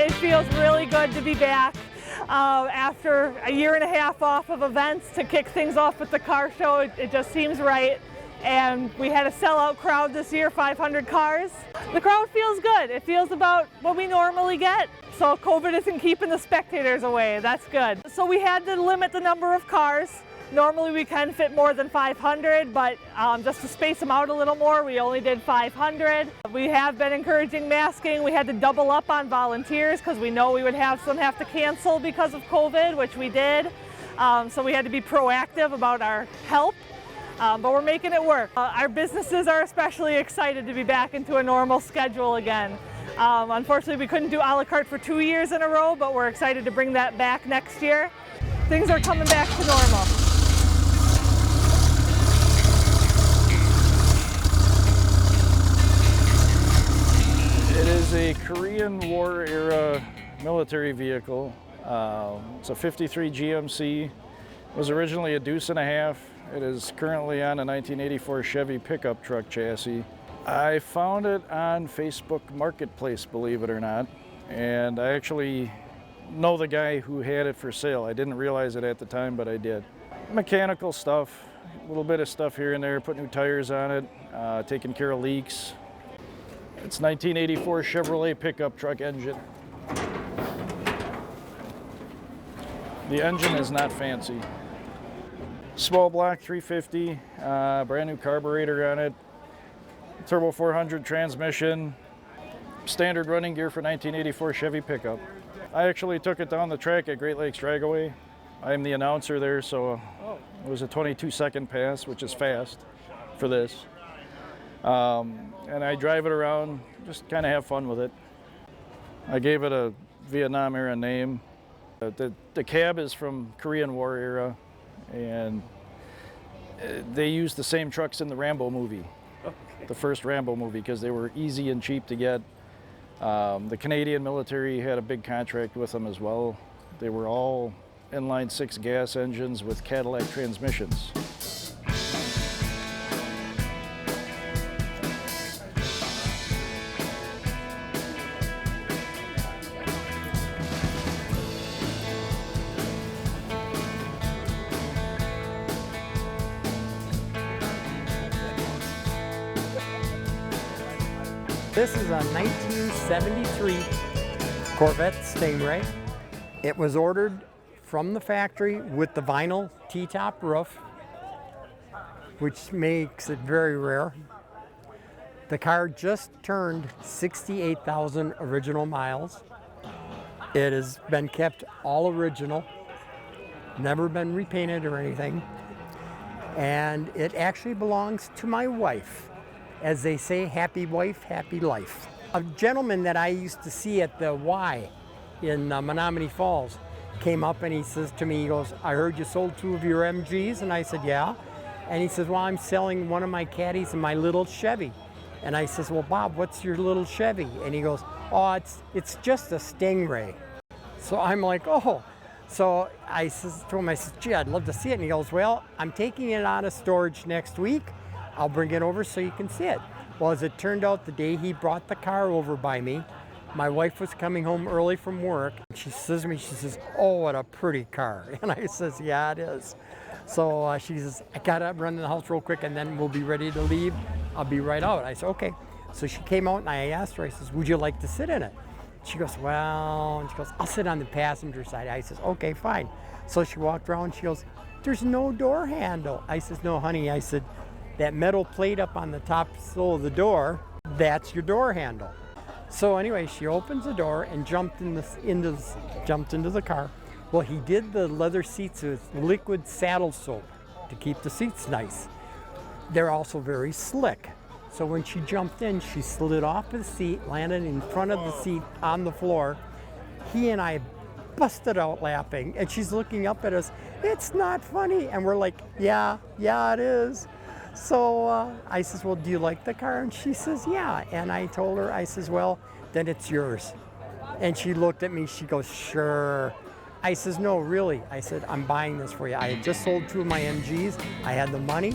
It feels really good to be back after a year and a half off of events to kick things off with the car show. It just seems right. And we had a sellout crowd this year, 500 cars. The crowd feels good. It feels about what we normally get. So COVID isn't keeping the spectators away. That's good. So we had to limit the number of cars. Normally we can fit more than 500, but just to space them out a little more, we only did 500. We have been encouraging masking. We had to double up on volunteers because we know we would have some have to cancel because of COVID, which we did. So we had to be proactive about our help. But we're making it work. Our businesses are especially excited to be back into a normal schedule again. Unfortunately, we couldn't do a la carte for 2 years in a row, but we're excited to bring that back next year. Things are coming back to normal. It is a Korean War era military vehicle. It's a 53 GMC. It was originally a deuce and a half. It is currently on a 1984 Chevy pickup truck chassis. I found it on Facebook Marketplace, believe it or not, and I actually know the guy who had it for sale. I didn't realize it at the time, but I did. Mechanical stuff, a little bit of stuff here and there, put new tires on it, taking care of leaks. It's 1984 Chevrolet pickup truck engine. The engine is not fancy. Small block 350, brand new carburetor on it, turbo 400 transmission, standard running gear for 1984 Chevy pickup. I actually took it down the track at Great Lakes Dragway. I'm the announcer there, so it was a 22-second pass, which is fast for this. And I drive it around, just kind of have fun with it. I gave it a Vietnam era name. The cab is from Korean War era. And they used the same trucks in the Rambo movie, the first Rambo movie, because they were easy and cheap to get. The Canadian military had a big contract with them as well. They were all inline 6 gas engines with Cadillac transmissions. This is a 1973 Corvette Stingray. It was ordered from the factory with the vinyl T-top roof, which makes it very rare. The car just turned 68,000 original miles. It has been kept all original, never been repainted or anything. And it actually belongs to my wife. As they say, happy wife, happy life. A gentleman that I used to see at the Y in Menominee Falls came up and he says to me, he goes, I heard you sold 2 of your MGs, and I said, yeah. And he says, well, I'm selling one of my caddies and my little Chevy. And I says, well, Bob, what's your little Chevy? And he goes, oh, it's just a Stingray. So I'm like, oh. So I says to him, I said, gee, I'd love to see it. And he goes, well, I'm taking it out of storage next week. I'll bring it over so you can see it. Well, as it turned out, the day he brought the car over by me, my wife was coming home early from work. She says to me, she says, oh, what a pretty car. And I says, yeah, it is. So she says, I gotta run in the house real quick and then we'll be ready to leave. I'll be right out. I said, okay. So she came out and I asked her, I says, would you like to sit in it? She goes, well, and she goes, I'll sit on the passenger side. I says, okay, fine. So she walked around, she goes, there's no door handle. I says, no, honey, I said, that metal plate up on the top sole of the door, that's your door handle. So anyway, she opens the door and jumped into the car. Well, he did the leather seats with liquid saddle soap to keep the seats nice. They're also very slick. So when she jumped in, she slid off the seat, landed in front of the seat on the floor. He and I busted out laughing, and she's looking up at us, it's not funny. And we're like, yeah, it is. So I says, well, do you like the car? And she says, yeah. And I told her, I says, well, then it's yours. And she looked at me, she goes, sure. I says, no, really. I said, I'm buying this for you. I had just sold 2 of my MGs. I had the money,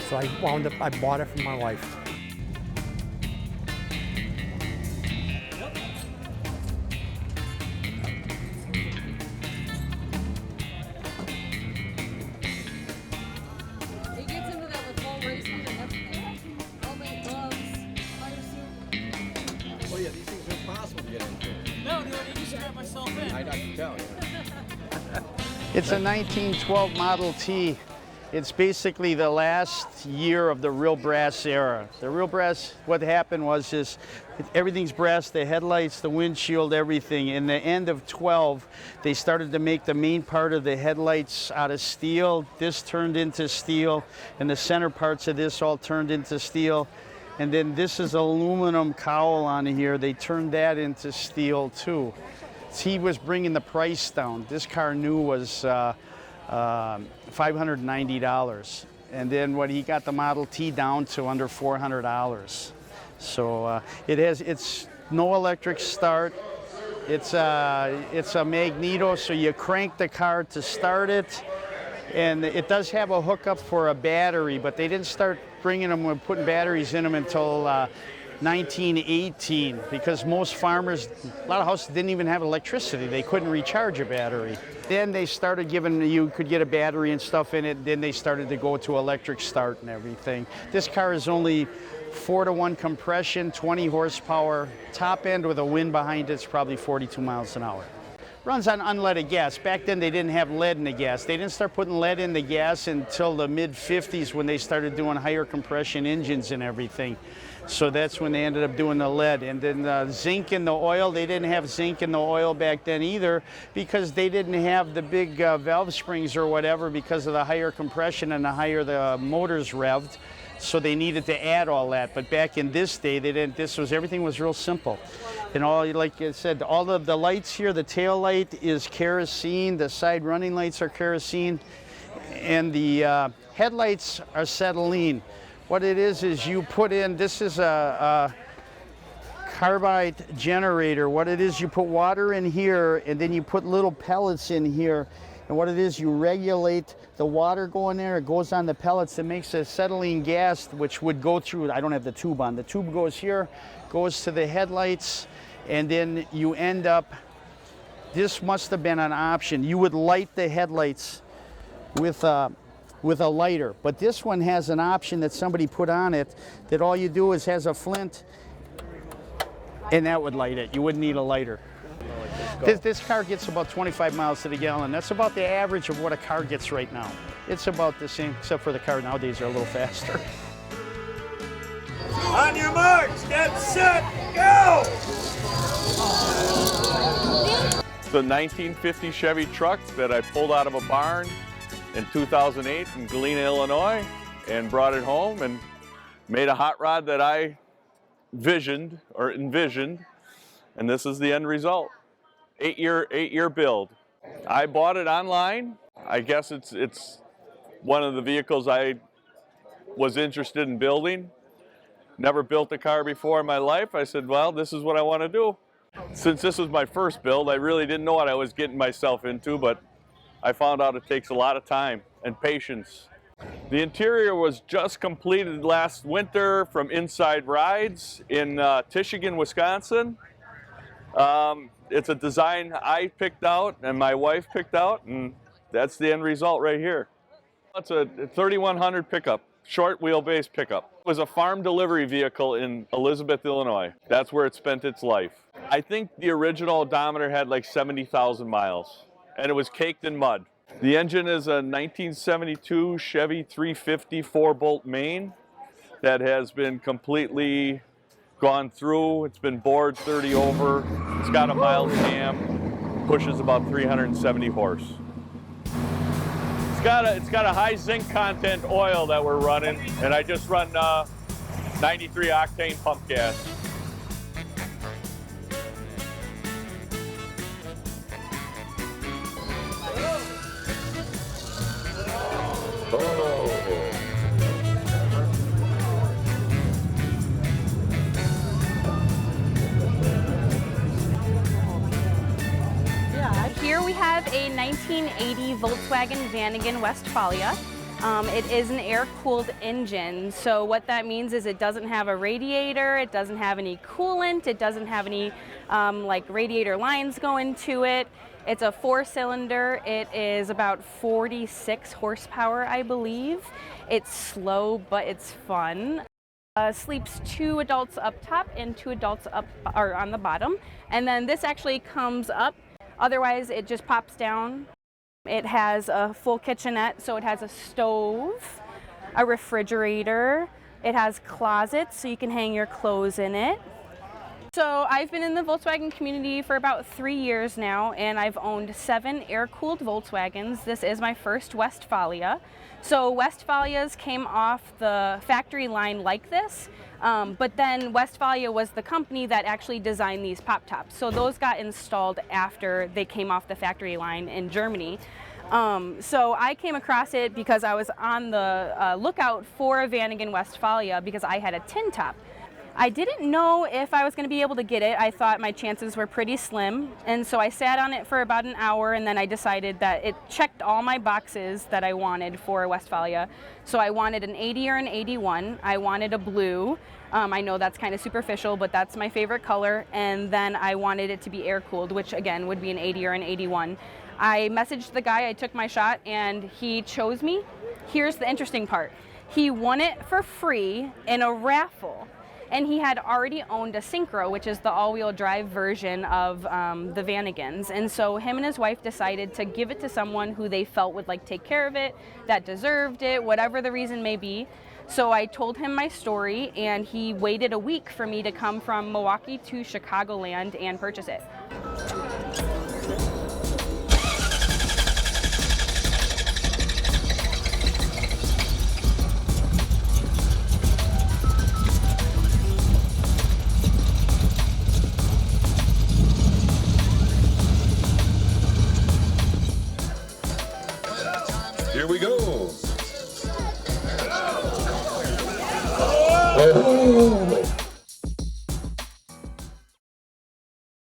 so I bought it for my wife. I can tell. It's a 1912 Model T. It's basically the last year of the real brass era. The real brass, what happened was everything's brass, the headlights, the windshield, everything. In the end of 12, they started to make the main part of the headlights out of steel. This turned into steel, and the center parts of this all turned into steel. And then this is aluminum cowl on here. They turned that into steel too. He was bringing the price down. This car new was $590, and then what he got the Model T down to under $400. So it's no electric start. It's a magneto, so you crank the car to start it, and it does have a hookup for a battery, but they didn't start bringing them and putting batteries in them until 1918, because most farmers, a lot of houses didn't even have electricity. They couldn't recharge a battery. Then they started giving, you could get a battery and stuff in it. Then they started to go to electric start and everything. This car is only 4-to-1 compression, 20 horsepower, top end with a wind behind it's probably 42 miles an hour. Runs on unleaded gas. Back then they didn't have lead in the gas. They didn't start putting lead in the gas until the mid-50s when they started doing higher compression engines and everything. So that's when they ended up doing the lead. And then zinc in the oil, they didn't have zinc in the oil back then either, because they didn't have the big valve springs or whatever because of the higher compression and the higher the motors revved. So they needed to add all that. But back in this day, they didn't. Everything was real simple. And all, like I said, all of the lights here, the tail light is kerosene, the side running lights are kerosene, and the headlights are acetylene. What it is you put in, this is a carbide generator. What it is, you put water in here, and then you put little pellets in here. And what it is, you regulate the water going there. It goes on the pellets. It makes acetylene gas, which would go through, I don't have the tube on. The tube goes here, goes to the headlights, and then you end up, this must have been an option. You would light the headlights with a lighter, but this one has an option that somebody put on it that all you do is has a flint, and that would light it. You wouldn't need a lighter. This car gets about 25 miles to the gallon. That's about the average of what a car gets right now. It's about the same, except for the car nowadays are a little faster. On your marks, get set, go! It's the 1950 Chevy truck that I pulled out of a barn in 2008 in Galena, Illinois, and brought it home and made a hot rod that I envisioned, and this is the end result. 8-year build. I bought it online. I guess it's one of the vehicles I was interested in building. Never built a car before in my life. I said, well, this is what I want to do. Since this was my first build, I really didn't know what I was getting myself into, but I found out it takes a lot of time and patience. The interior was just completed last winter from Inside Rides in Michigan, Wisconsin. It's a design I picked out and my wife picked out, and that's the end result right here. It's a 3100 pickup, short wheelbase pickup. It was a farm delivery vehicle in Elizabeth, Illinois. That's where it spent its life. I think the original odometer had like 70,000 miles, and it was caked in mud. The engine is a 1972 Chevy 350 4-bolt main that has been completely gone through. It's been bored 30 over. It's got a mild cam, pushes about 370 horse. It's got a high zinc content oil that we're running, and I just run 93 octane pump gas. Here we have a 1980 Volkswagen Vanagon Westfalia. It is an air-cooled engine, so what that means is it doesn't have a radiator, it doesn't have any coolant, it doesn't have any like radiator lines going to it. It's a 4-cylinder. It is about 46 horsepower, I believe. It's slow, but it's fun. Sleeps 2 adults up top and 2 adults up or on the bottom, and then this actually comes up Otherwise, it just pops down. It has a full kitchenette, so it has a stove, a refrigerator, it has closets so you can hang your clothes in it. So I've been in the Volkswagen community for about 3 years now, and I've owned 7 air-cooled Volkswagens. This is my first Westfalia. So Westfalias came off the factory line like this, but then Westfalia was the company that actually designed these pop tops. So those got installed after they came off the factory line in Germany. So I came across it because I was on the lookout for a Vanagon Westfalia because I had a tin top. I didn't know if I was going to be able to get it. I thought my chances were pretty slim, and so I sat on it for about an hour, and then I decided that it checked all my boxes that I wanted for a Westfalia. So I wanted an 80 or an 81. I wanted a blue. I know that's kind of superficial, but that's my favorite color. And then I wanted it to be air-cooled, which again would be an 80 or an 81. I messaged the guy, I took my shot, and he chose me. Here's the interesting part. He won it for free in a raffle. And he had already owned a Syncro, which is the all-wheel drive version of the Vanagons. And so him and his wife decided to give it to someone who they felt would like take care of it, that deserved it, whatever the reason may be. So I told him my story, and he waited a week for me to come from Milwaukee to Chicagoland and purchase it. Here we go. Oh.